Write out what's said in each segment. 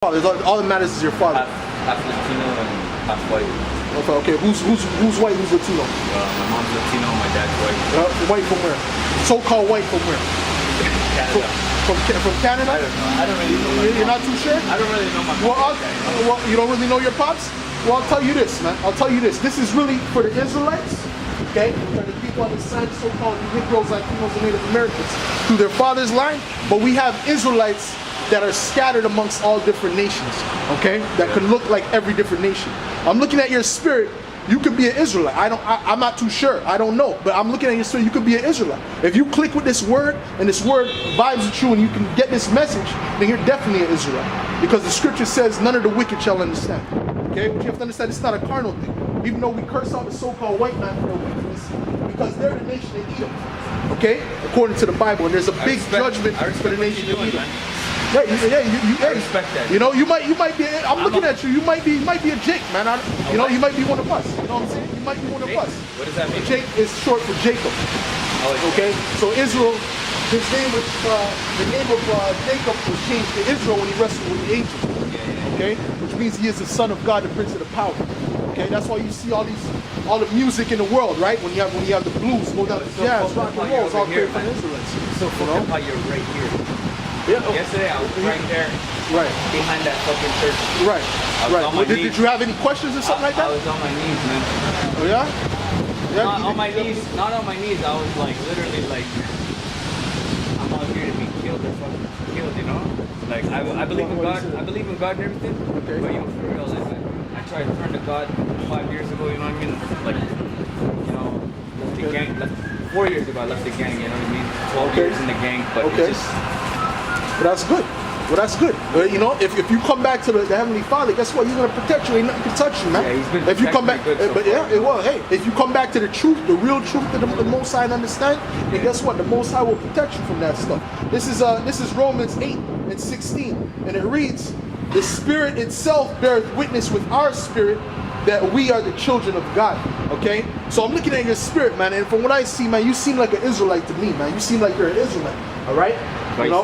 Father. All that matters is your father. Half Latino and half white. Okay. Who's white? Who's Latino? My mom's Latino, my dad's white. White from where? So-called white from where? Canada. From Canada? I don't know. I don't really know. You're not too sure? I don't really know my Well, you don't really know your pops? Well, I'll tell you this, man. I'll tell you this. This is really for the Israelites, okay? For the people on the side, so-called Negroes, Latinos, and Native Americans, through their father's line. But we have Israelites that are scattered amongst all different nations, okay? That could look like every different nation. I'm looking at your spirit. You could be an Israelite. I'm not too sure. I don't know. But I'm looking at your spirit. You could be an Israelite. If you click with this word and this word vibes with you and you can get this message, then you're definitely an Israelite. Because the scripture says none of the wicked shall understand. Okay? But you have to understand it's not a carnal thing. Even though we curse out the so-called white man for their wickedness, because they're the nation of Edom. Okay? According to the Bible. And there's a big judgment for the nation of Edom. Yeah, I respect that. You know, you might be. I'm looking at you. You might be a Jake, man. You know, you might be one of us. You know what I'm saying? You might be one of us. What does that mean? Jake is short for Jacob. Okay, so Israel, his name was the name of Jacob was changed to Israel when he wrestled with the angel. Okay, which means he is the son of God, the prince of the power. Okay, that's why you see all the music in the world, right? When you have the blues, go down to jazz, rock and roll, it's all came from Israelites. So fucking how you're right here. Yeah. Yesterday I was right there, right behind that fucking church. Right. Right. Did you have any questions or something like that? I was on my knees, man. Oh yeah. Not on my knees. Not on my knees. I was like literally like, I'm out here to be killed or fucking killed, you know? Like I believe in God. I believe in God and everything. Okay. But you know, for real, like I tried to turn to God 5 years ago. You know what I mean? Like, you know, left the gang. 4 years ago I left the gang. You know what I mean? 12 years in the gang, but it's just. Well, that's good. Well, that's good. You know, if you come back to the Heavenly Father, guess what? He's gonna protect you. Ain't nothing can touch you, man. Yeah, he's been if you come back, good so but far. yeah, it will. Hey, if you come back to the truth, the real truth that the Most High understand, then guess what? The Most High will protect you from that stuff. This is Romans 8:16, and it reads, "The Spirit itself beareth witness with our spirit that we are the children of God." Okay, so I'm looking at your spirit, man, and from what I see, man, you seem like an Israelite to me, man. You seem like you're an Israelite. All right. You know,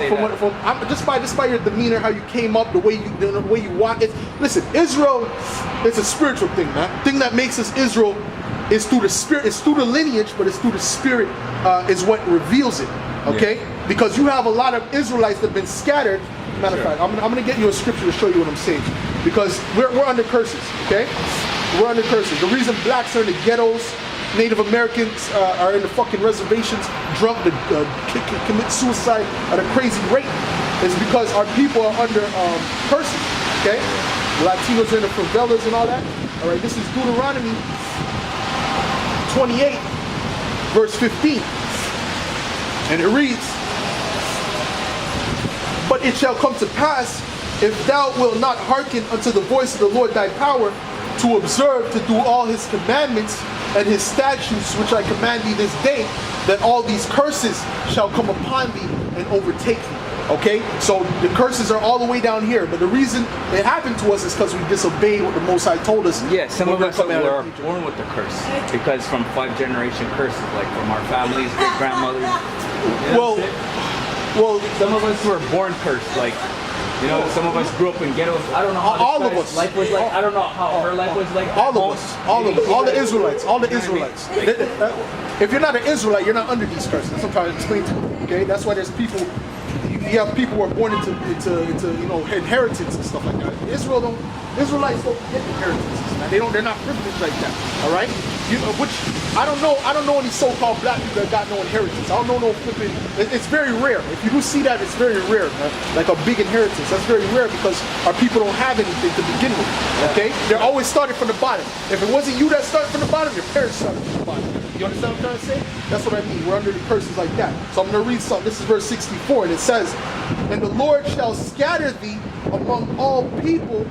just by your demeanor, how you came up, the way you walk. Listen, Israel is a spiritual thing, man. The thing that makes us Israel is through the spirit. It's through the lineage, but it's through the spirit is what reveals it. Okay, because you have a lot of Israelites that have been scattered. Matter of fact, I'm going to get you a scripture to show you what I'm saying, because we're under curses. Okay, we're under curses. The reason blacks are in the ghettos, Native Americans are in the fucking reservations, drunk to commit suicide at a crazy rate, is because our people are under curses. Okay, the Latinos are in the favelas and all that. All right, this is Deuteronomy 28, verse 15, and it reads, "But it shall come to pass, if thou wilt not hearken unto the voice of the Lord thy power, to observe to do all his commandments and his statutes which I command thee this day, that all these curses shall come upon thee and overtake thee." Okay, so the curses are all the way down here, but the reason it happened to us is because we disobeyed what the Most High told us. Yeah, some of us were born with the curse, because from 5-generation curses, like from our families, great grandmothers. You know well, some of us were born cursed, like. You know, some of us grew up in ghettos. I don't know how all of us. Life was like. I don't know how her life was like. All of us. All the Israelites. All the Israelites. If you're not an Israelite, you're not under these curses. That's what I'm trying to explain to you. Okay, that's why there's people. You have people who are born into you know, inheritance and stuff like that. Israelites don't get inheritances, man. They're not privileged like that. All right. You know, which I don't know any so-called black people that got no inheritance. I don't know no flipping. It's very rare. If you do see that, it's very rare, man. Like a big inheritance. That's very rare because our people don't have anything to begin with. Okay, they're always starting from the bottom. If it wasn't you that started from the bottom, your parents started from the bottom. You understand what I'm trying to say? That's what I mean. We're under the curses like that. So I'm going to read something. This is verse 64, and it says, "And the Lord shall scatter thee among all people,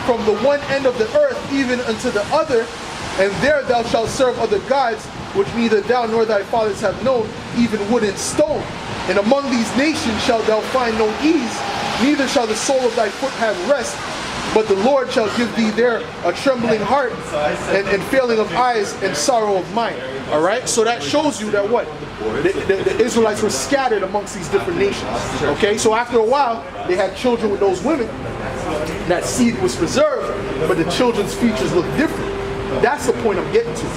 from the one end of the earth even unto the other, and there thou shalt serve other gods, which neither thou nor thy fathers have known, even wood and stone. And among these nations shalt thou find no ease, neither shall the sole of thy foot have rest, but the Lord shall give thee there a trembling heart, and failing of eyes, and sorrow of mind." All right, so that shows you that what the Israelites were scattered amongst these different nations. Okay, so after a while, they had children with those women. That seed was preserved, but the children's features look different. That's the point I'm getting to.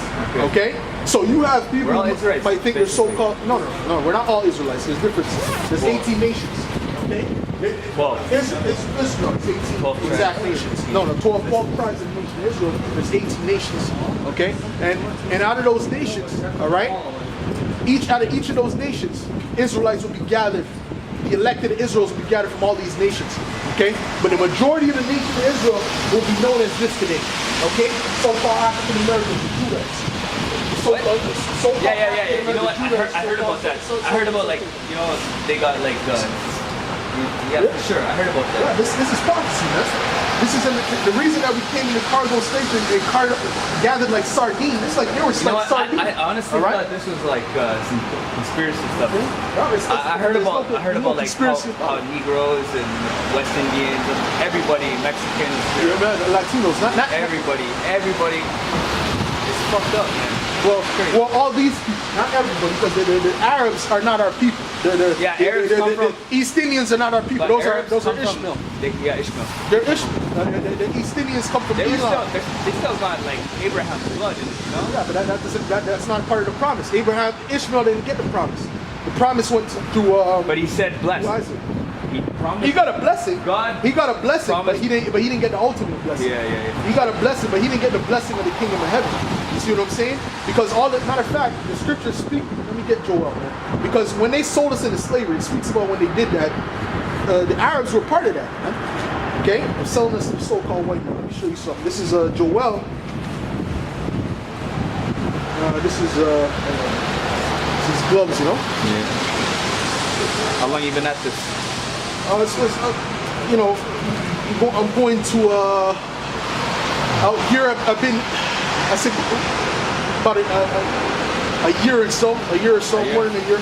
Okay, so you have people who might think they're so-called. No, we're not all Israelites. There's differences. There's 18 nations. Okay, 12. Israel is 18 12 exact nations. No, 12 tribes in the nation of Israel. There's 18 nations. Okay, and out of those nations, all right, out of each of those nations, Israelites will be gathered. The elected Israelites will be gathered from all these nations. Okay, but the majority of the nation of Israel will be known as this today. Okay, so-called African Americans, the Judeans. Yeah. You know what? I heard about that. I heard about like, you know, they got like, yeah, for sure. I heard about that. Yeah, this is prophecy, man. This is the reason that we came into cargo station and gathered like sardines. It's like they were like sardines. I honestly thought this was like some conspiracy stuff. I heard about like how Negroes and West Indians and everybody, Mexicans, Latinos, not everybody. It's fucked up, man. Well, all these people, not everybody, because the Arabs are not our people. Arabs come from East Indians are not our people. Those are Ishmael. Ishmael. They're Ishmael. The East Indians come from Elam. They still got like Abraham's blood in it, you know? Yeah, but that's not part of the promise. Ishmael didn't get the promise. The promise went to. But he said blessed. Isaac. He promised. He got a blessing. God. He got a blessing, promised. but he didn't get the ultimate blessing. Yeah. He got a blessing, but he didn't get the blessing of the kingdom of heaven. You see what I'm saying? Because matter of fact, the scriptures speak. Let me get Joel, man. Because when they sold us into slavery, it speaks about when they did that. The Arabs were part of that, man. Okay, they're selling us some so-called white men. Let me show you something. This is Joel. This is gloves, you know. Yeah. How long you been at this? You know, I'm going to out here. I've been, I think, about a year or so. More than a year.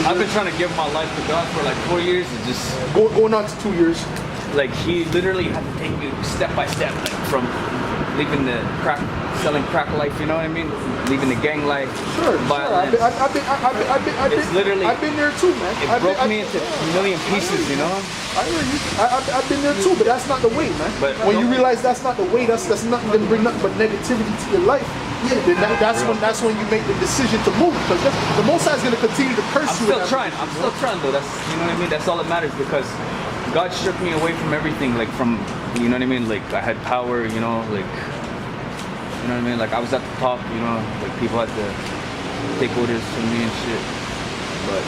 I've been trying to give my life to God for like 4 years. It just going on to 2 years. Like he literally had to take you step by step, like from leaving the selling crack life, you know what I mean? Leaving the gang life. Sure. Violence. It's literally. I've been there too, man. It broke me into a million pieces, you know. I hear you. I've been there too, but that's not the way, man. But when you realize that's not the way, that's nothing gonna bring nothing but negativity to your life. Then that's when you make the decision to move, because the Most High is gonna continue to curse you. I'm still trying though. That's, you know what I mean. That's all that matters, because God stripped me away from everything, like from, you know what I mean. Like I had power, you know, like. You know what I mean? Like I was at the top, you know, like people had to take orders from me and shit. But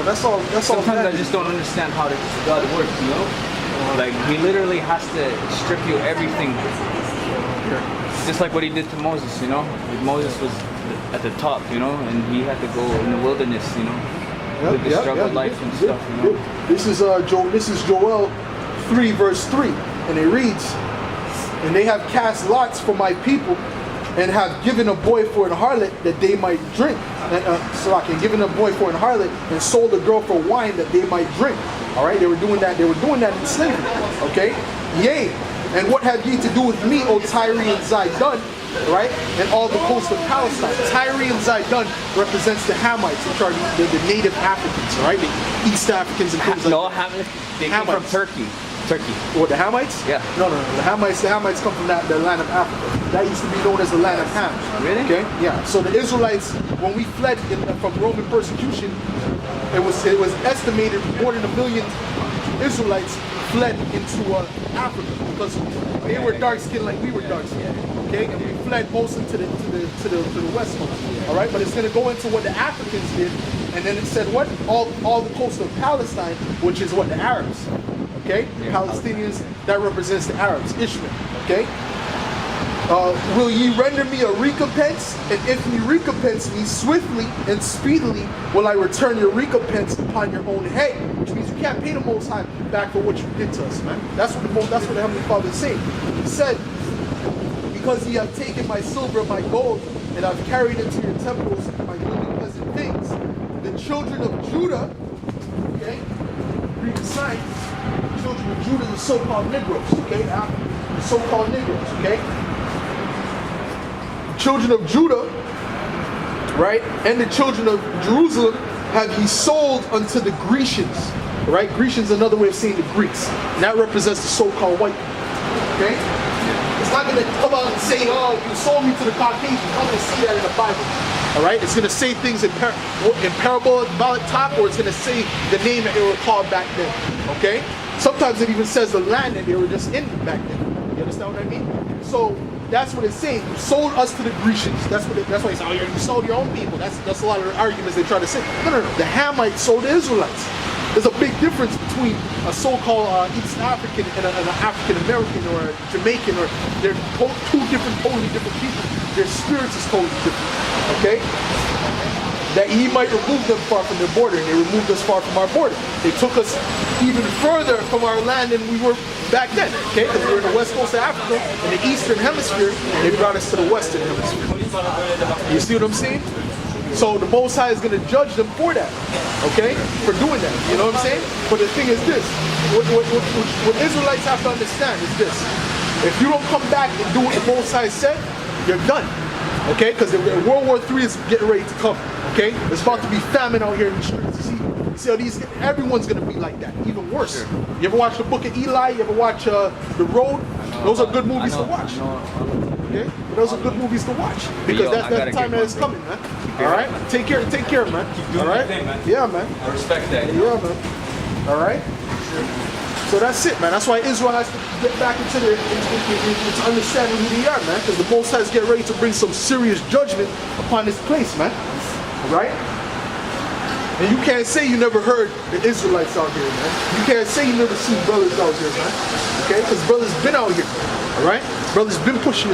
that's all. Sometimes I just don't understand how God works, you know? Like he literally has to strip you everything. Just like what he did to Moses, you know? Like Moses was at the top, you know, and he had to go in the wilderness, you know, live the struggle life and stuff, you know. This is Joel 3 verse 3, and it reads, "And they have cast lots for my people, and have given a boy for an harlot that they might drink." And given a boy for an harlot, and sold a girl for wine that they might drink. All right, they were doing that. They were doing that in slavery. Okay, yea, and what have ye to do with me, O Tyre and Zidon? Right, and all the coast of Palestine. Tyre and Zidon represents the Hamites, which are the native Africans. All right, the East Africans and things like that. They came from Turkey. What, the Hamites? Yeah. No. The Hamites come from the land of Africa. That used to be known as the land of Ham. Really? Okay. Yeah. So the Israelites, when we fled from Roman persecution, it was estimated more than 1 million Israelites fled into Africa, because they were dark skinned like we were dark skinned. Okay, and we fled mostly to the west coast. All right, but it's going to go into what the Africans did, and then it said what all the coast of Palestine, which is what the Arabs. Okay, Palestinians, that represents the Arabs, Ishmael. Okay, will ye render me a recompense? And if ye recompense me swiftly and speedily, will I return your recompense upon your own head. Which means you can't pay the Most High back for what you did to us, man. That's what the Heavenly Father is saying. He said, "Because ye have taken my silver and my gold, and have carried into your temples my goodly pleasant things, the children of Judah," okay, read the sign. Children of Judah, the so-called Negroes, okay? The so-called Negroes, okay? children of Judah, right, and the children of Jerusalem have he sold unto the Grecians, right? Grecians is another way of saying the Greeks, and that represents the so-called white people, okay? It's not going to come out and say, oh, you sold me to the Caucasians. It's not going to say that in the Bible, all right? It's going to say things in parabolic talk, or it's going to say the name that they were called back then, okay? Sometimes it even says the land that they were just in back then. You understand what I mean? So that's what it's saying. You sold us to the Grecians. That's why it's, oh, you sold your own people. That's a lot of the arguments they try to say. No. The Hamites sold the Israelites. There's a big difference between a so-called East African and an African American or a Jamaican, or they're totally different people. Their spirits is totally different. Okay? That he might remove them far from their border, and they removed us far from our border. They took us even further from our land than we were back then, okay? Because we were in the west coast of Africa, in the eastern hemisphere, they brought us to the western hemisphere. You see what I'm saying? So the Most High is going to judge them for that, okay? For doing that, you know what I'm saying? But the thing is this, what Israelites have to understand is this. If you don't come back and do what the Most High said, you're done. Okay, because World War III is getting ready to come. Okay, it's about to be famine out here in the streets. You see how everyone's gonna be like that, even worse. Sure. You ever watch the Book of Eli? You ever watch The Road? Those are good movies to watch. Okay, those are good movies to watch because that's the time that it's coming, man. All right, take care, man. Keep doing all right, your thing, man. Yeah, man. I respect that. Yeah, man. All right. So that's it, man. That's why Israel has to get back into understanding who they are, man. Because the Most High is getting ready to bring some serious judgment upon this place, man. Right? And you can't say you never heard the Israelites out here, man. You can't say you never seen brothers out here, man. Okay? Because brothers been out here. All right? Brothers been pushing this.